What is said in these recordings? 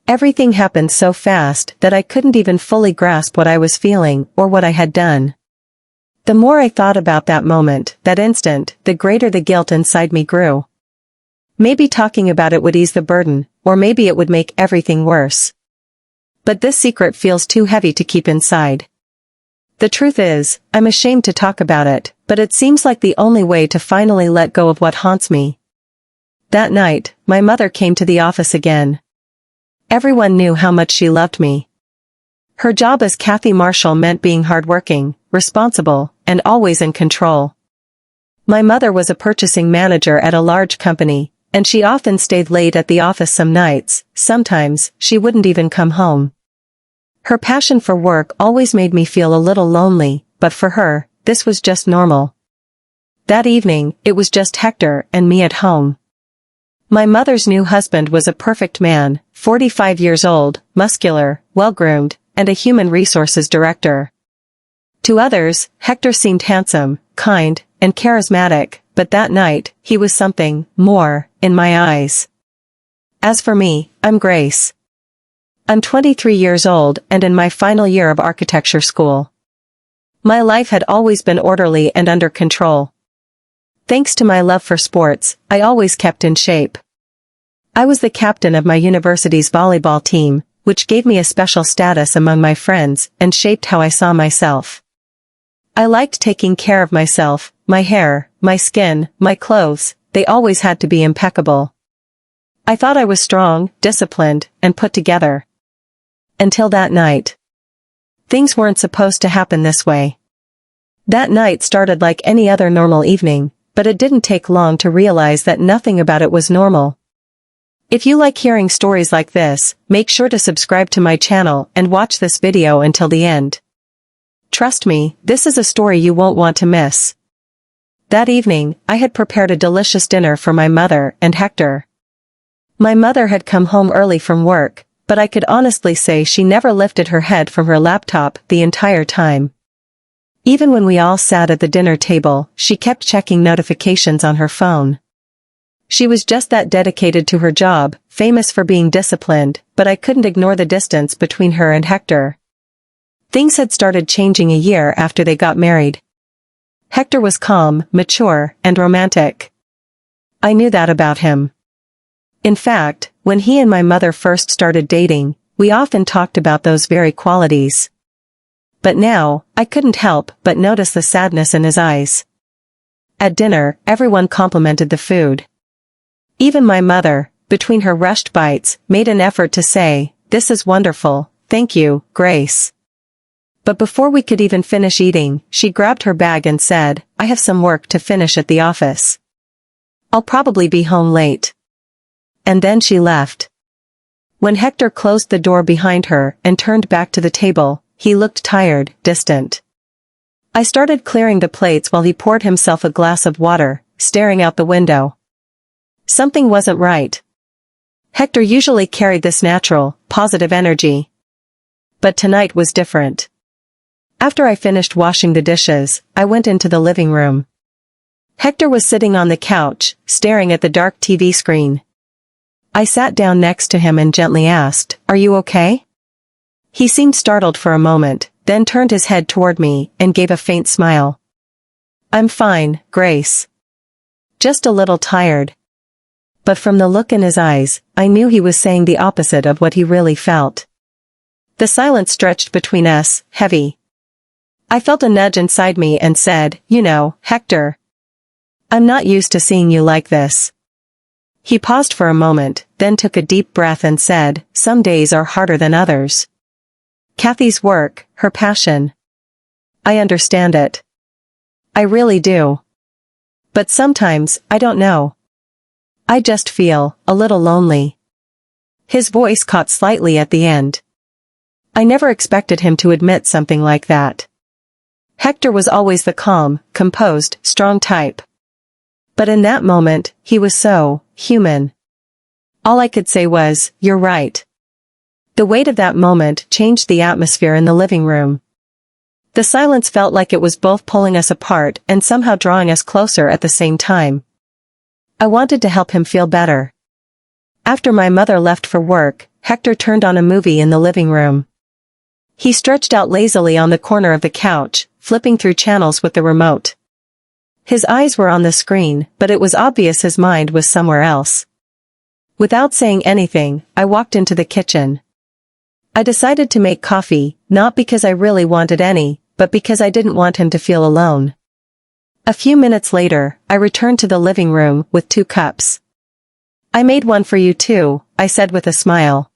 Everything happened so fast that I couldn't even fully grasp what I was feeling or what I had done. The more I thought about that moment, that instant, the greater the guilt inside me grew. Maybe talking about it would ease the burden, or maybe it would make everything worse. But this secret feels too heavy to keep inside. The truth is, I'm ashamed to talk about it, but it seems like the only way to finally let go of what haunts me. That night, my mother came to the office again. Everyone knew how much she loved me. Her job as Kathy Marshall meant being hardworking, responsible, and always in control. My mother was a purchasing manager at a large company, and she often stayed late at the office some nights. Sometimes, she wouldn't even come home. Her passion for work always made me feel a little lonely, but for her, this was just normal. That evening, it was just Hector and me at home. My mother's new husband was a perfect man, 45 years old, muscular, well-groomed, and a human resources director. To others, Hector seemed handsome, kind, and charismatic, but that night, he was something more in my eyes. As for me, I'm Grace. I'm 23 years old and in my final year of architecture school. My life had always been orderly and under control. Thanks to my love for sports, I always kept in shape. I was the captain of my university's volleyball team, which gave me a special status among my friends and shaped how I saw myself. I liked taking care of myself, my hair, my skin, my clothes, they always had to be impeccable. I thought I was strong, disciplined, and put together. Until that night. Things weren't supposed to happen this way. That night started like any other normal evening, but it didn't take long to realize that nothing about it was normal. If you like hearing stories like this, make sure to subscribe to my channel and watch this video until the end. Trust me, this is a story you won't want to miss. That evening, I had prepared a delicious dinner for my mother and Hector. My mother had come home early from work, but I could honestly say she never lifted her head from her laptop the entire time. Even when we all sat at the dinner table, she kept checking notifications on her phone. She was just that dedicated to her job, famous for being disciplined, but I couldn't ignore the distance between her and Hector. Things had started changing a year after they got married. Hector was calm, mature, and romantic. I knew that about him. In fact, when he and my mother first started dating, we often talked about those very qualities. But now, I couldn't help but notice the sadness in his eyes. At dinner, everyone complimented the food. Even my mother, between her rushed bites, made an effort to say, "This is wonderful, thank you, Grace." But before we could even finish eating, she grabbed her bag and said, "I have some work to finish at the office. I'll probably be home late." And then she left. When Hector closed the door behind her and turned back to the table, he looked tired, distant. I started clearing the plates while he poured himself a glass of water, staring out the window. Something wasn't right. Hector usually carried this natural, positive energy. But tonight was different. After I finished washing the dishes, I went into the living room. Hector was sitting on the couch, staring at the dark TV screen. I sat down next to him and gently asked, "Are you okay?" He seemed startled for a moment, then turned his head toward me and gave a faint smile. "I'm fine, Grace. Just a little tired." But from the look in his eyes, I knew he was saying the opposite of what he really felt. The silence stretched between us, heavy. I felt a nudge inside me and said, "You know, Hector, I'm not used to seeing you like this." He paused for a moment, then took a deep breath and said, "Some days are harder than others. Kathy's work, her passion. I understand it. I really do. But sometimes, I don't know. I just feel a little lonely." His voice caught slightly at the end. I never expected him to admit something like that. Hector was always the calm, composed, strong type. But in that moment, he was so human. All I could say was, "You're right." The weight of that moment changed the atmosphere in the living room. The silence felt like it was both pulling us apart and somehow drawing us closer at the same time. I wanted to help him feel better. After my mother left for work, Hector turned on a movie in the living room. He stretched out lazily on the corner of the couch, flipping through channels with the remote. His eyes were on the screen, but it was obvious his mind was somewhere else. Without saying anything, I walked into the kitchen. I decided to make coffee, not because I really wanted any, but because I didn't want him to feel alone. A few minutes later, I returned to the living room with 2 cups. "I made one for you too," I said with a smile.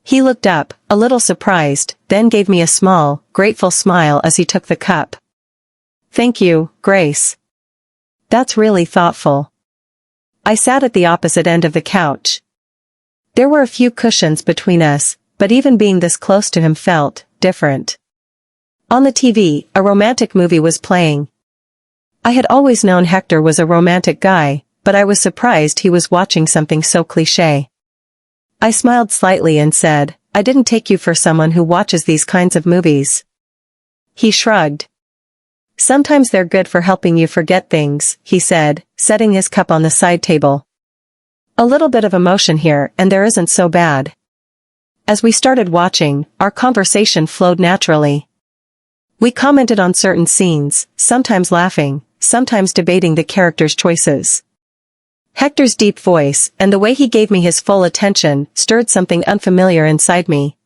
He looked up, a little surprised, then gave me a small, grateful smile as he took the cup. "Thank you, Grace. That's really thoughtful." I sat at the opposite end of the couch. There were a few cushions between us, but even being this close to him felt different. On the TV, a romantic movie was playing. I had always known Hector was a romantic guy, but I was surprised he was watching something so cliché. I smiled slightly and said, "I didn't take you for someone who watches these kinds of movies." He shrugged. "Sometimes they're good for helping you forget things," he said, setting his cup on the side table. "A little bit of emotion here and there isn't so bad." As we started watching, our conversation flowed naturally. We commented on certain scenes, sometimes laughing, sometimes debating the characters' choices. Hector's deep voice, and the way he gave me his full attention, stirred something unfamiliar inside me.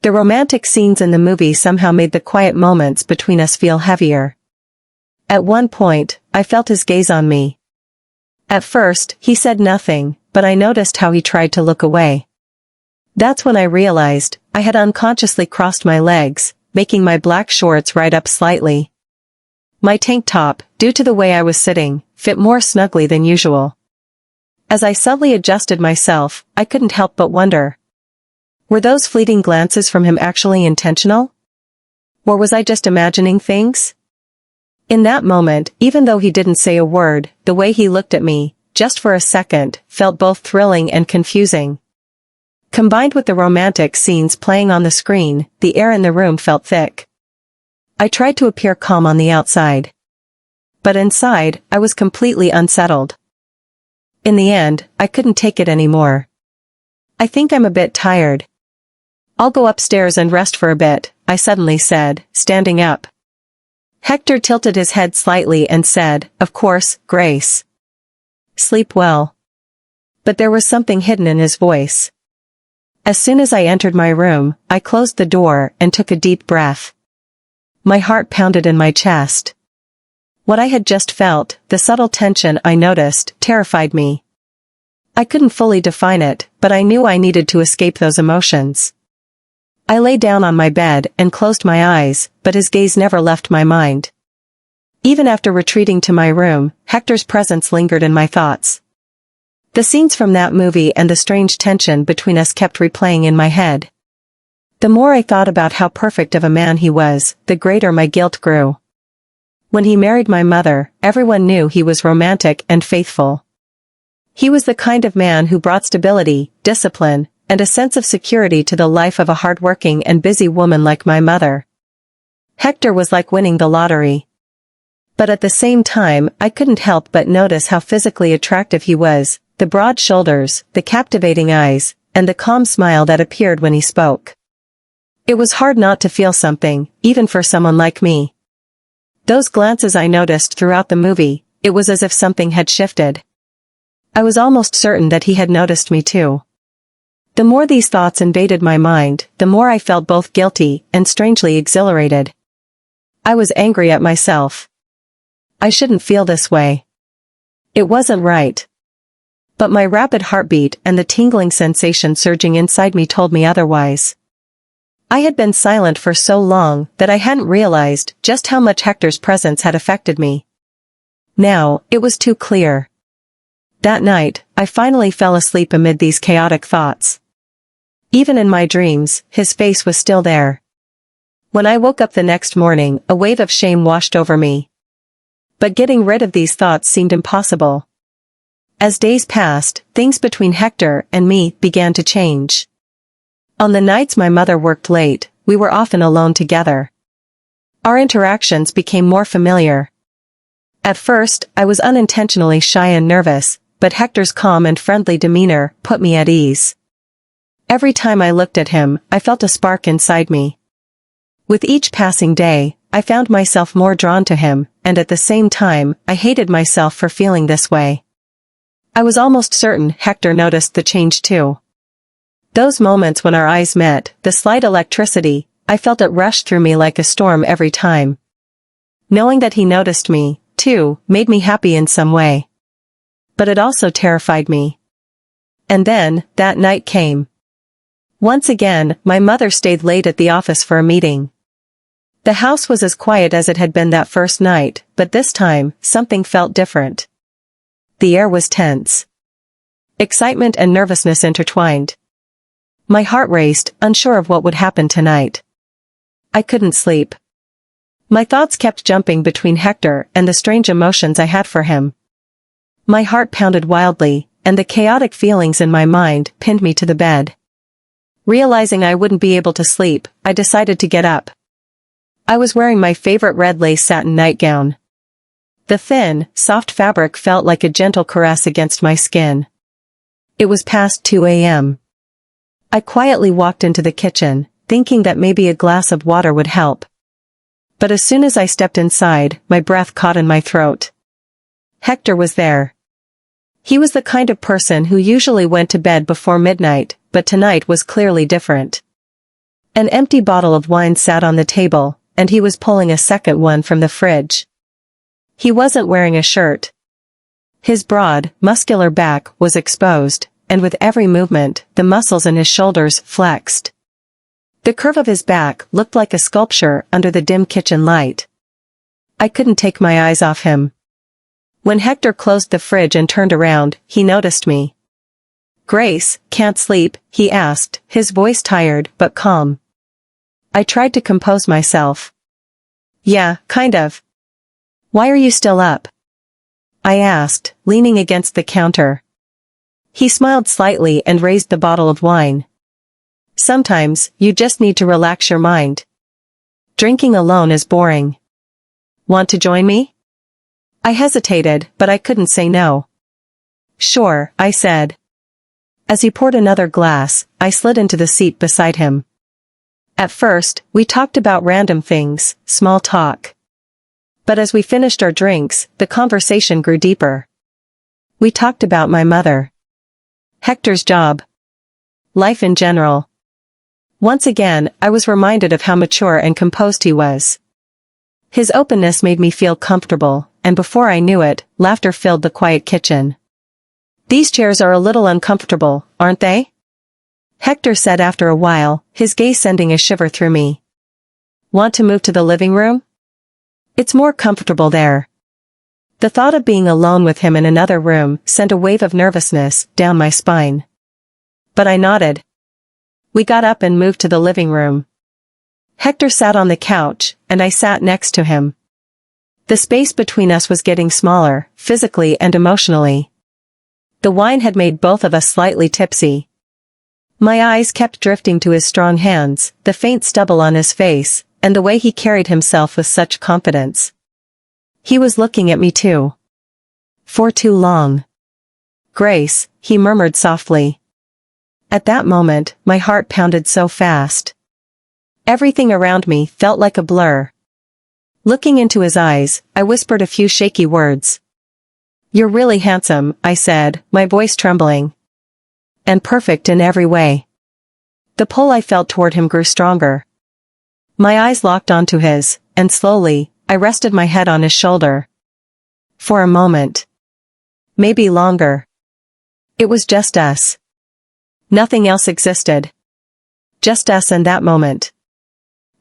The romantic scenes in the movie somehow made the quiet moments between us feel heavier. At one point, I felt his gaze on me. At first, he said nothing, but I noticed how he tried to look away. That's when I realized, I had unconsciously crossed my legs, making my black shorts right up slightly. My tank top, due to the way I was sitting, fit more snugly than usual. As I subtly adjusted myself, I couldn't help but wonder. Were those fleeting glances from him actually intentional? Or was I just imagining things? In that moment, even though he didn't say a word, the way he looked at me, just for a second, felt both thrilling and confusing. Combined with the romantic scenes playing on the screen, the air in the room felt thick. I tried to appear calm on the outside. But inside, I was completely unsettled. In the end, I couldn't take it anymore. "I think I'm a bit tired. I'll go upstairs and rest for a bit," I suddenly said, standing up. Hector tilted his head slightly and said, "Of course, Grace. Sleep well." But there was something hidden in his voice. As soon as I entered my room, I closed the door and took a deep breath. My heart pounded in my chest. What I had just felt, the subtle tension I noticed, terrified me. I couldn't fully define it, but I knew I needed to escape those emotions. I lay down on my bed and closed my eyes, but his gaze never left my mind. Even after retreating to my room, Hector's presence lingered in my thoughts. The scenes from that movie and the strange tension between us kept replaying in my head. The more I thought about how perfect of a man he was, the greater my guilt grew. When he married my mother, everyone knew he was romantic and faithful. He was the kind of man who brought stability, discipline, and a sense of security to the life of a hardworking and busy woman like my mother. Hector was like winning the lottery. But at the same time, I couldn't help but notice how physically attractive he was, the broad shoulders, the captivating eyes, and the calm smile that appeared when he spoke. It was hard not to feel something, even for someone like me. Those glances I noticed throughout the movie, it was as if something had shifted. I was almost certain that he had noticed me too. The more these thoughts invaded my mind, the more I felt both guilty and strangely exhilarated. I was angry at myself. I shouldn't feel this way. It wasn't right. But my rapid heartbeat and the tingling sensation surging inside me told me otherwise. I had been silent for so long that I hadn't realized just how much Hector's presence had affected me. Now, it was too clear. That night, I finally fell asleep amid these chaotic thoughts. Even in my dreams, his face was still there. When I woke up the next morning, a wave of shame washed over me. But getting rid of these thoughts seemed impossible. As days passed, things between Hector and me began to change. On the nights my mother worked late, we were often alone together. Our interactions became more familiar. At first, I was unintentionally shy and nervous, but Hector's calm and friendly demeanor put me at ease. Every time I looked at him, I felt a spark inside me. With each passing day, I found myself more drawn to him, and at the same time, I hated myself for feeling this way. I was almost certain Hector noticed the change too. Those moments when our eyes met, the slight electricity, I felt it rush through me like a storm every time. Knowing that he noticed me, too, made me happy in some way. But it also terrified me. And then, that night came. Once again, my mother stayed late at the office for a meeting. The house was as quiet as it had been that first night, but this time, something felt different. The air was tense. Excitement and nervousness intertwined. My heart raced, unsure of what would happen tonight. I couldn't sleep. My thoughts kept jumping between Hector and the strange emotions I had for him. My heart pounded wildly, and the chaotic feelings in my mind pinned me to the bed. Realizing I wouldn't be able to sleep, I decided to get up. I was wearing my favorite red lace satin nightgown. The thin, soft fabric felt like a gentle caress against my skin. It was past 2 a.m. I quietly walked into the kitchen, thinking that maybe a glass of water would help. But as soon as I stepped inside, my breath caught in my throat. Hector was there. He was the kind of person who usually went to bed before midnight, but tonight was clearly different. An empty bottle of wine sat on the table, and he was pulling a second one from the fridge. He wasn't wearing a shirt. His broad, muscular back was exposed, and with every movement, the muscles in his shoulders flexed. The curve of his back looked like a sculpture under the dim kitchen light. I couldn't take my eyes off him. When Hector closed the fridge and turned around, he noticed me. "Grace, can't sleep?" he asked, his voice tired but calm. I tried to compose myself. "Yeah, kind of." "Why are you still up?" I asked, leaning against the counter. He smiled slightly and raised the bottle of wine. "Sometimes, you just need to relax your mind. Drinking alone is boring. Want to join me?" I hesitated, but I couldn't say no. "Sure," I said. As he poured another glass, I slid into the seat beside him. At first, we talked about random things, small talk. But as we finished our drinks, the conversation grew deeper. We talked about my mother. Hector's job. Life in general. Once again, I was reminded of how mature and composed he was. His openness made me feel comfortable, and before I knew it, laughter filled the quiet kitchen. "These chairs are a little uncomfortable, aren't they?" Hector said after a while, his gaze sending a shiver through me. "Want to move to the living room? It's more comfortable there." The thought of being alone with him in another room sent a wave of nervousness down my spine. But I nodded. We got up and moved to the living room. Hector sat on the couch, and I sat next to him. The space between us was getting smaller, physically and emotionally. The wine had made both of us slightly tipsy. My eyes kept drifting to his strong hands, the faint stubble on his face, and the way he carried himself with such confidence. He was looking at me too. For too long. "Grace," he murmured softly. At that moment, my heart pounded so fast. Everything around me felt like a blur. Looking into his eyes, I whispered a few shaky words. "You're really handsome," I said, my voice trembling. "And perfect in every way." The pull I felt toward him grew stronger. My eyes locked onto his, and slowly, I rested my head on his shoulder. For a moment. Maybe longer. It was just us. Nothing else existed. Just us and that moment.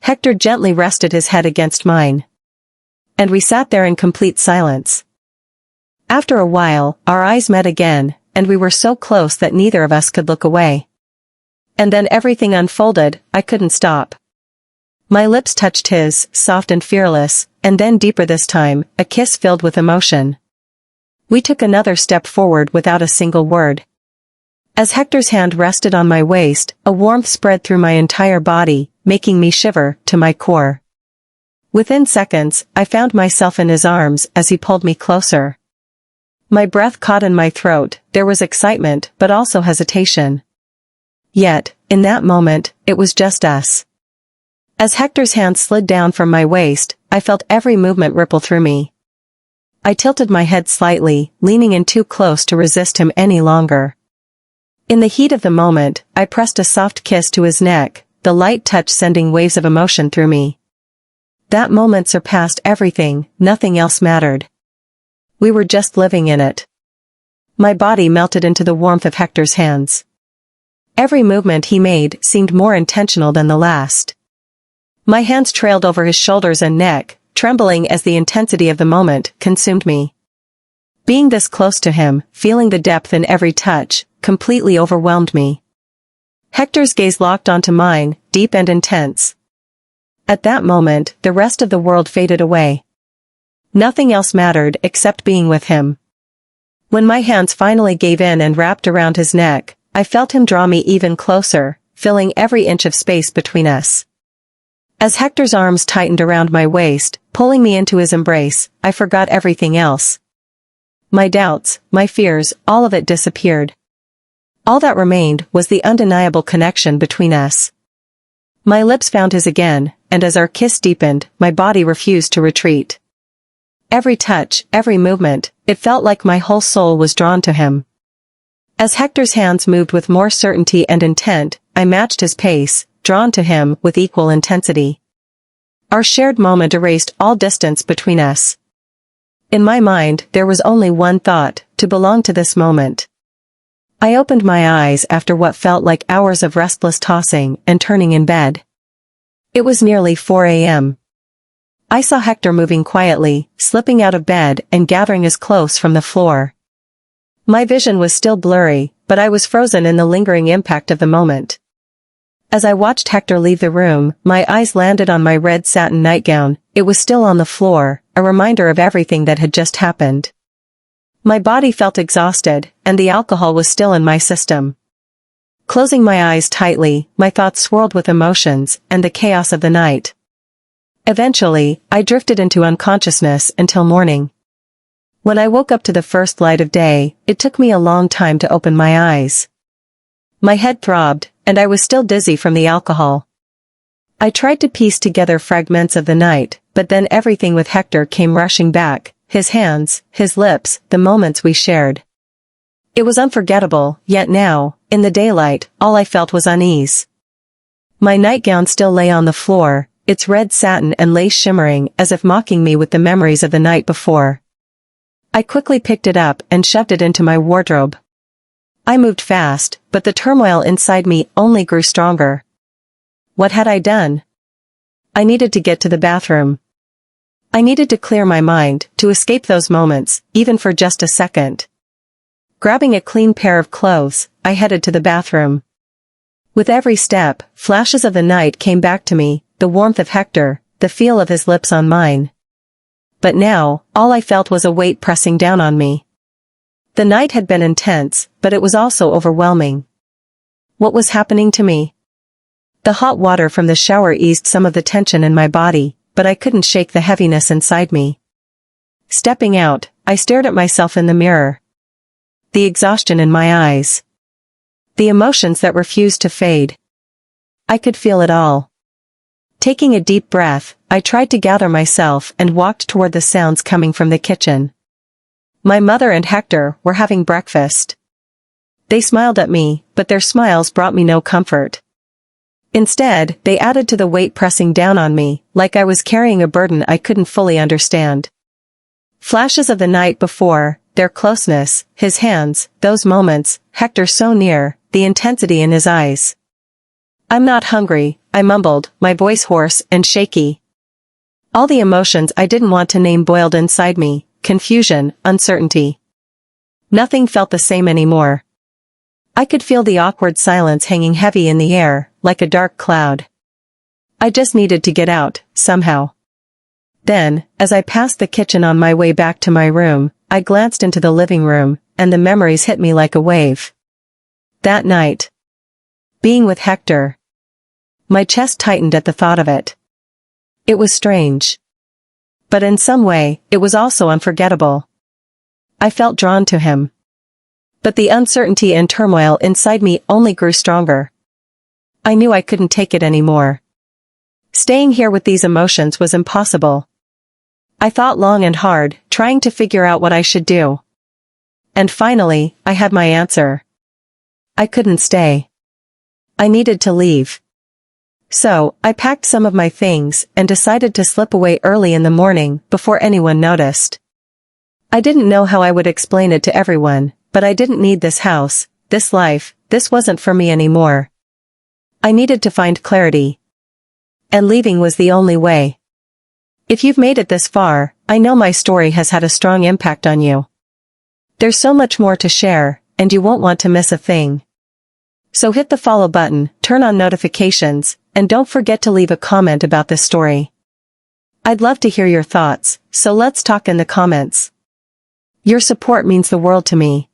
Hector gently rested his head against mine. And we sat there in complete silence. After a while, our eyes met again, and we were so close that neither of us could look away. And then everything unfolded, I couldn't stop. My lips touched his, soft and fearless, and then deeper this time, a kiss filled with emotion. We took another step forward without a single word. As Hector's hand rested on my waist, a warmth spread through my entire body, making me shiver to my core. Within seconds, I found myself in his arms as he pulled me closer. My breath caught in my throat, there was excitement but also hesitation. Yet, in that moment, it was just us. As Hector's hand slid down from my waist, I felt every movement ripple through me. I tilted my head slightly, leaning in too close to resist him any longer. In the heat of the moment, I pressed a soft kiss to his neck, the light touch sending waves of emotion through me. That moment surpassed everything, nothing else mattered. We were just living in it. My body melted into the warmth of Hector's hands. Every movement he made seemed more intentional than the last. My hands trailed over his shoulders and neck, trembling as the intensity of the moment consumed me. Being this close to him, feeling the depth in every touch, completely overwhelmed me. Hector's gaze locked onto mine, deep and intense. At that moment, the rest of the world faded away. Nothing else mattered except being with him. When my hands finally gave in and wrapped around his neck, I felt him draw me even closer, filling every inch of space between us. As Hector's arms tightened around my waist, pulling me into his embrace, I forgot everything else. My doubts, my fears, all of it disappeared. All that remained was the undeniable connection between us. My lips found his again, and as our kiss deepened, my body refused to retreat. Every touch, every movement, it felt like my whole soul was drawn to him. As Hector's hands moved with more certainty and intent, I matched his pace, drawn to him with equal intensity. Our shared moment erased all distance between us. In my mind, there was only one thought: to belong to this moment. I opened my eyes after what felt like hours of restless tossing and turning in bed. It was nearly 4 a.m. I saw Hector moving quietly, slipping out of bed and gathering his clothes from the floor. My vision was still blurry, but I was frozen in the lingering impact of the moment. As I watched Hector leave the room, my eyes landed on my red satin nightgown. It was still on the floor, a reminder of everything that had just happened. My body felt exhausted, and the alcohol was still in my system. Closing my eyes tightly, my thoughts swirled with emotions and the chaos of the night. Eventually, I drifted into unconsciousness until morning. When I woke up to the first light of day, it took me a long time to open my eyes. My head throbbed, and I was still dizzy from the alcohol. I tried to piece together fragments of the night, but then everything with Hector came rushing back: his hands, his lips, the moments we shared. It was unforgettable, yet now, in the daylight, all I felt was unease. My nightgown still lay on the floor, its red satin and lace shimmering as if mocking me with the memories of the night before. I quickly picked it up and shoved it into my wardrobe. I moved fast, but the turmoil inside me only grew stronger. What had I done? I needed to get to the bathroom. I needed to clear my mind, to escape those moments, even for just a second. Grabbing a clean pair of clothes, I headed to the bathroom. With every step, flashes of the night came back to me, the warmth of Hector, the feel of his lips on mine. But now, all I felt was a weight pressing down on me. The night had been intense, but it was also overwhelming. What was happening to me? The hot water from the shower eased some of the tension in my body, but I couldn't shake the heaviness inside me. Stepping out, I stared at myself in the mirror. The exhaustion in my eyes. The emotions that refused to fade. I could feel it all. Taking a deep breath, I tried to gather myself and walked toward the sounds coming from the kitchen. My mother and Hector were having breakfast. They smiled at me, but their smiles brought me no comfort. Instead, they added to the weight pressing down on me, like I was carrying a burden I couldn't fully understand. Flashes of the night before, their closeness, his hands, those moments, Hector so near, the intensity in his eyes. "I'm not hungry," I mumbled, my voice hoarse and shaky. All the emotions I didn't want to name boiled inside me: confusion, uncertainty. Nothing felt the same anymore. I could feel the awkward silence hanging heavy in the air, like a dark cloud. I just needed to get out, somehow. Then, as I passed the kitchen on my way back to my room, I glanced into the living room, and the memories hit me like a wave. That night. Being with Hector. My chest tightened at the thought of it. It was strange. But in some way, it was also unforgettable. I felt drawn to him. But the uncertainty and turmoil inside me only grew stronger. I knew I couldn't take it anymore. Staying here with these emotions was impossible. I thought long and hard, trying to figure out what I should do. And finally, I had my answer. I couldn't stay. I needed to leave. So, I packed some of my things and decided to slip away early in the morning before anyone noticed. I didn't know how I would explain it to everyone, but I didn't need this house, this life, this wasn't for me anymore. I needed to find clarity. And leaving was the only way. If you've made it this far, I know my story has had a strong impact on you. There's so much more to share, and you won't want to miss a thing. So hit the follow button, turn on notifications, and don't forget to leave a comment about this story. I'd love to hear your thoughts, so let's talk in the comments. Your support means the world to me.